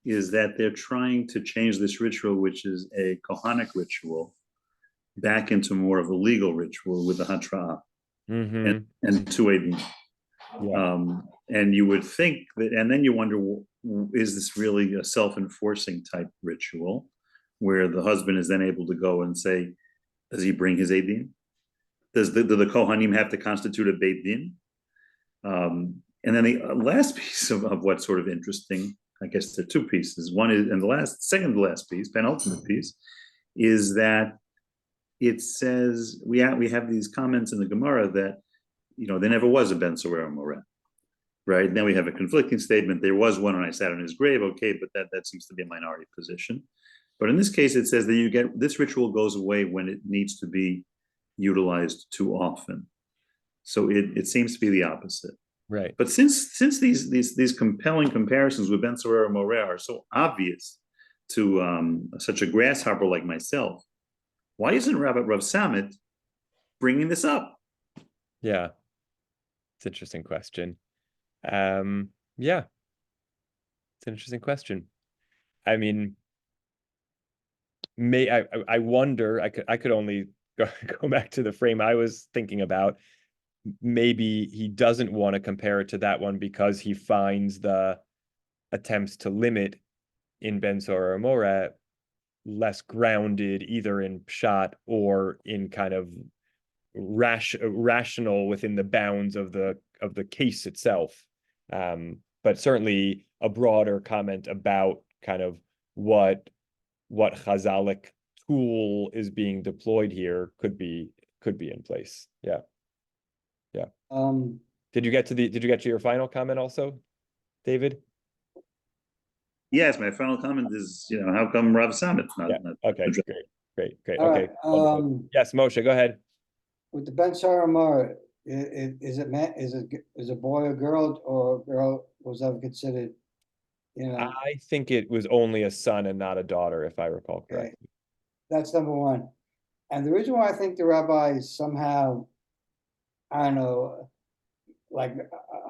Speaker 2: is that they're trying to change this ritual, which is a Kohanic ritual, back into more of a legal ritual with the Hatra and two Eidim.
Speaker 1: Yeah.
Speaker 2: And you would think that, and then you wonder, is this really a self-enforcing type ritual where the husband is then able to go and say, does he bring his Eidim? Do the Kohanim have to constitute a Beit Din? And then the last piece of what's sort of interesting, I guess there are two pieces. One is, and the second to last piece, penultimate piece, is that it says, we have these comments in the Gemara that, you know, there never was a Ben Sora Moreh, right? Then we have a conflicting statement. There was one when I sat on his grave, okay, but that seems to be a minority position. But in this case, it says that you get, this ritual goes away when it needs to be utilized too often. So it seems to be the opposite.
Speaker 1: Right.
Speaker 2: But since these compelling comparisons with Ben Sora Moreh are so obvious to such a grasshopper like myself, why isn't Rav Samit bringing this up?
Speaker 1: Yeah, it's an interesting question. Yeah, it's an interesting question. I mean, I wonder, I could only go back to the frame I was thinking about. Maybe he doesn't want to compare it to that one because he finds the attempts to limit in Ben Sora or Moreh less grounded either in pshat or in kind of rational within the bounds of the case itself. But certainly a broader comment about kind of what Chazalic tool is being deployed here could be in place. Yeah. Did you get to your final comment also, David?
Speaker 2: Yes, my final comment is, you know, how come Rav Samit not?
Speaker 1: Okay, great.
Speaker 4: All
Speaker 1: Okay.
Speaker 4: right,
Speaker 1: Yes, Moshe, go ahead.
Speaker 4: with the Ben Sora Mora, is it boy or girl, or girl was ever considered, you know?
Speaker 1: I think it was only a son and not a daughter, if I recall correctly.
Speaker 4: Okay. That's number one. And the reason why I think the rabbis somehow, I don't know, like,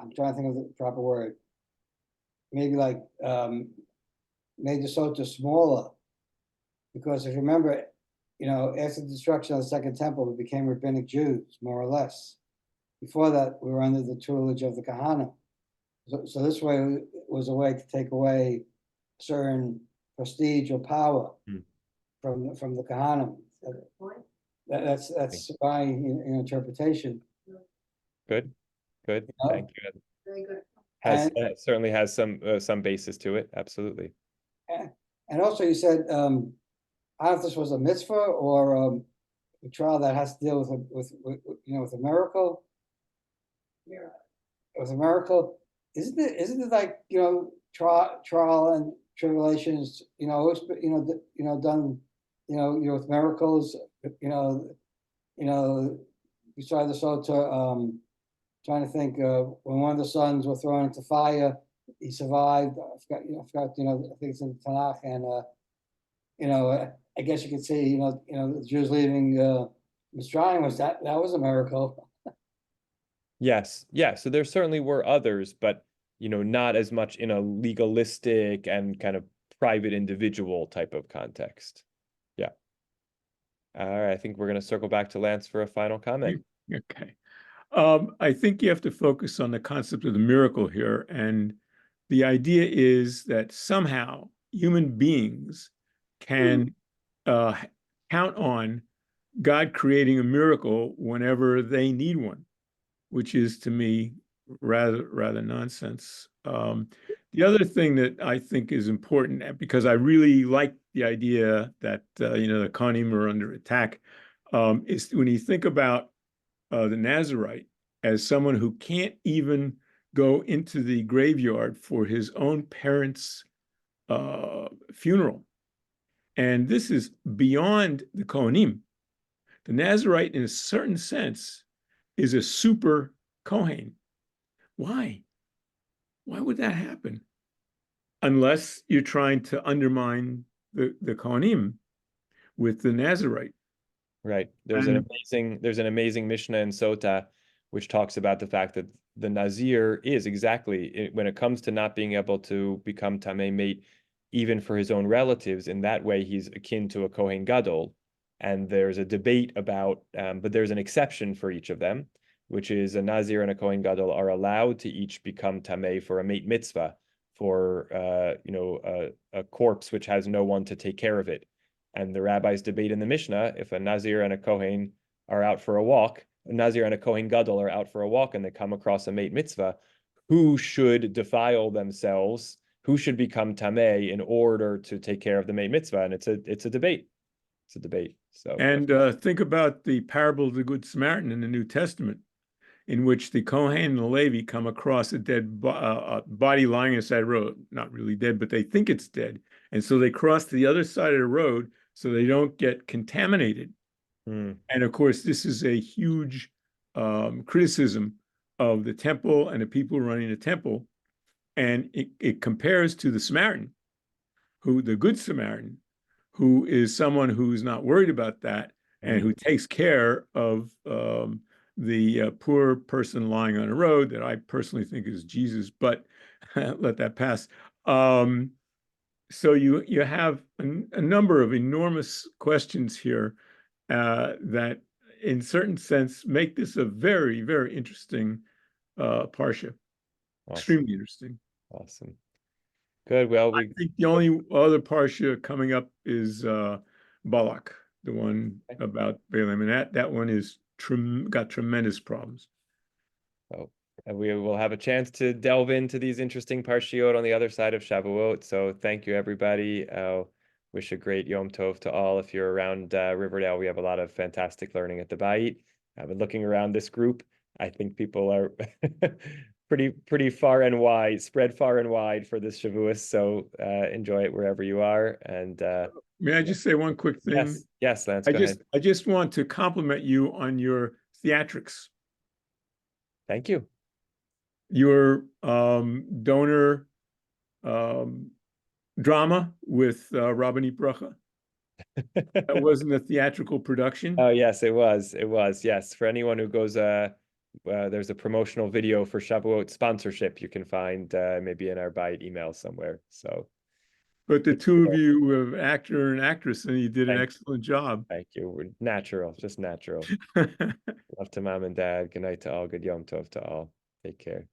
Speaker 4: I'm trying to think of the proper word. Maybe like made the sota smaller. Because if you remember, you know, after the destruction of the Second Temple, we became rabbinic Jews, more or less. Before that, we were under the tutelage of the Kahana. So this way was a way to take away certain prestige or power from the Kahana. That's my interpretation.
Speaker 1: Good. Thank you.
Speaker 5: Very good.
Speaker 1: Certainly has some basis to it. Absolutely.
Speaker 4: And also, you said, I don't know if this was a mitzvah or a trial that has to deal with with a miracle.
Speaker 5: Yeah.
Speaker 4: With a miracle, isn't it like, trial and tribulations, always, done, with miracles, beside the sota, trying to think, when one of the sons were thrown into fire, he survived. I forgot, I think it's in the Tanakh, and I guess you could say, the Jews leaving Mitzrayim that was a miracle.
Speaker 1: Yes. Yeah. So there certainly were others, but not as much in a legalistic and kind of private individual type of context. Yeah. All right, I think we're going to circle back to Lance for a final comment.
Speaker 3: Okay. I think you have to focus on the concept of the miracle here. And the idea is that somehow human beings can count on God creating a miracle whenever they need one, which is to me rather nonsense. The other thing that I think is important, because I really like the idea that the Kohanim are under attack, is when you think about the Nazarite as someone who can't even go into the graveyard for his own parents' funeral. And this is beyond the Kohanim. The Nazarite, in a certain sense, is a super Kohen. Why? Why would that happen? Unless you're trying to undermine the Kohanim with the Nazarite.
Speaker 1: Right. There's an amazing Mishnah in Sota, which talks about the fact that the Nazir is exactly, when it comes to not being able to become Tamei mate, even for his own relatives, in that way, he's akin to a Kohen Gadol. And there's a debate about, but there's an exception for each of them, which is a Nazir and a Kohen Gadol are allowed to each become Tamei for a mate mitzvah, for a corpse which has no one to take care of it. And the rabbis debate in the Mishnah, if a Nazir and a Kohen are out for a walk, a Nazir and a Kohen Gadol are out for a walk and they come across a mate mitzvah, who should defile themselves, who should become Tamei in order to take care of the mate mitzvah? And it's a debate. It's a debate. So,
Speaker 3: and think about the parable of the Good Samaritan in the New Testament, in which the Kohen and the Levi come across a dead body lying on the side of the road. Not really dead, but they think it's dead. And so they cross to the other side of the road so they don't get contaminated. And of course, this is a huge criticism of the temple and the people running the temple. And it compares to the Samaritan, the Good Samaritan, who is someone who's not worried about that and who takes care of the poor person lying on a road, that I personally think is Jesus, but let that pass. So you have a number of enormous questions here that, in certain sense, make this a very, very interesting Parsha.
Speaker 1: awesome.
Speaker 3: Extremely interesting.
Speaker 1: Awesome. Good. Well,
Speaker 3: I think the only other Parsha coming up is Balak, the one about Balaam, and that one is got tremendous problems.
Speaker 1: Oh, and we will have a chance to delve into these interesting parshiot on the other side of Shavuot. So thank you, everybody. Wish a great Yom Tov to all. If you're around Riverdale, we have a lot of fantastic learning at the Bayit. I've been looking around this group. I think people are pretty far and wide, spread far and wide for this Shavuos. So enjoy it wherever you are. And
Speaker 3: may I just say one quick thing?
Speaker 1: Yes, Lance. Go ahead.
Speaker 3: I just want to compliment you on your theatrics.
Speaker 1: Thank you.
Speaker 3: Your donor drama with Rabbanit Bracha. That wasn't a theatrical production.
Speaker 1: Oh yes, it was. It was. Yes, for anyone who goes, there's a promotional video for Shavuot sponsorship you can find maybe in our Bayit email somewhere. So,
Speaker 3: but the two of you were actor and actress, and you did an excellent job.
Speaker 1: Thank you. We're natural, just natural. Love to mom and dad. Good night to all. Good Yom Tov to all. Take care.